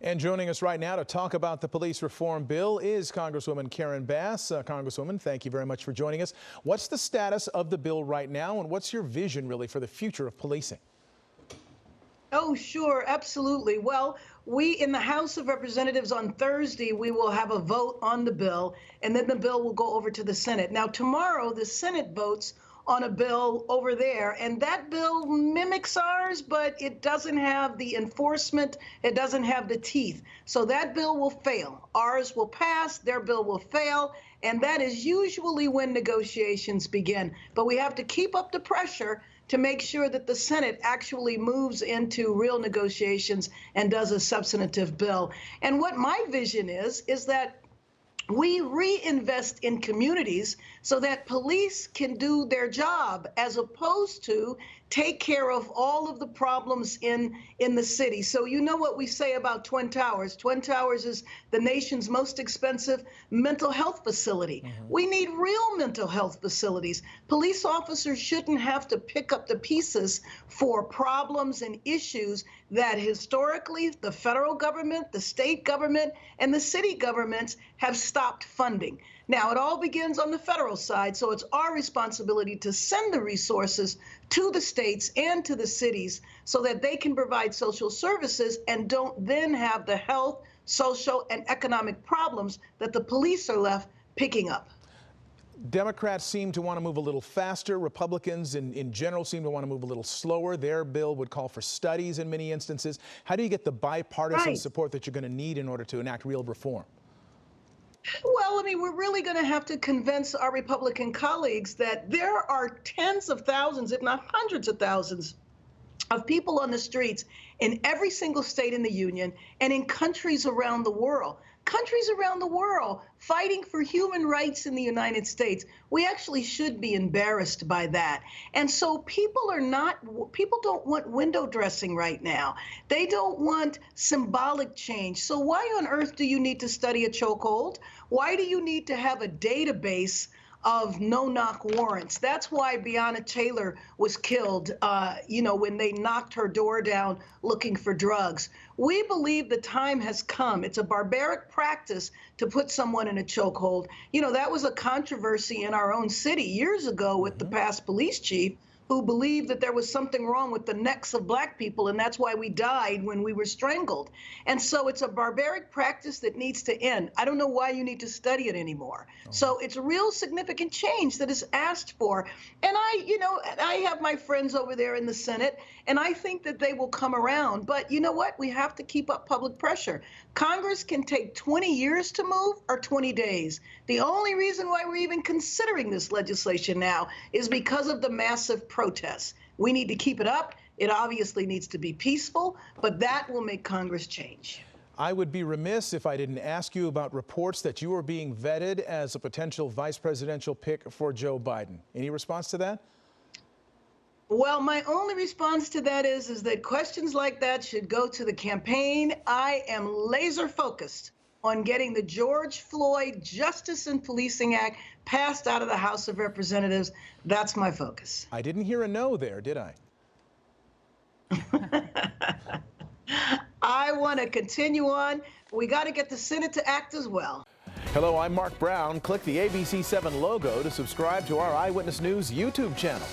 And joining us right now to talk about the police reform bill is Congresswoman Karen Bass. Congresswoman, thank you very much for joining us. What's the status of the bill right now, and what's your vision really for the future of policing? Oh, sure, absolutely. Well, we in the House of Representatives on Thursday, we will have a vote on the bill, and then the bill will go over to the Senate. Now, tomorrow, the Senate votes on a bill over there, and that bill mimics ours, but it doesn't have the enforcement, it doesn't have the teeth. So that bill will fail. Ours will pass, their bill will fail, and that is usually when negotiations begin. But we have to keep up the pressure to make sure that the Senate actually moves into real negotiations and does a substantive bill. And what my vision is that we reinvest in communities so that police can do their job as opposed to take care of all of the problems in the city. So you know what we say about Twin Towers. Twin Towers is the nation's most expensive mental health facility. We need real mental health facilities. Police officers shouldn't have to pick up the pieces for problems and issues that historically the federal government, the state government, and the city governments have stopped funding. Now, it all begins on the federal side, so it's our responsibility to send the resources to the states and to the cities so that they can provide social services and don't then have the health, social, and economic problems that the police are left picking up. Democrats seem to want to move a little faster. Republicans in general seem to want to move a little slower. Their bill would call for studies in many instances. How do you get the bipartisan support that you're going to need in order to enact real reform? Well, I mean, we're really going to have to convince our Republican colleagues that there are tens of thousands, if not hundreds of thousands, of people on the streets in every single state in the union and in countries around the world. Countries around the world fighting for human rights in the United States. We actually should be embarrassed by that. And so people don't want window dressing right now. They don't want symbolic change. So why on earth do you need to study a chokehold? Why do you need to have a database of no-knock warrants? That's why Breonna Taylor was killed, when they knocked her door down looking for drugs. We believe the time has come. It's a barbaric practice to put someone in a chokehold. You know, that was a controversy in our own city years ago with the past police chief who believed that there was something wrong with the necks of black people, and that's why we died when we were strangled. And so it's a barbaric practice that needs to end. I don't know why you need to study it anymore. So it's a real significant change that is asked for. And I have my friends over there in the Senate, and I think that they will come around. But you know what? We have to keep up public pressure. Congress can take 20 years to move or 20 days. The only reason why we're even considering this legislation now is because of the massive protests. We need to keep it up. It obviously needs to be peaceful, but that will make Congress change. I would be remiss if I didn't ask you about reports that you are being vetted as a potential vice presidential pick for Joe Biden. Any response to that? Well, my only response to that is that questions like that should go to the campaign. I am laser focused on getting the George Floyd Justice and Policing Act passed out of the House of Representatives. That's my focus. I didn't hear a no there, did I? I want to continue on. We got to get the Senate to act as well. Hello, I'm Mark Brown. Click the ABC7 logo to subscribe to our Eyewitness News YouTube channel.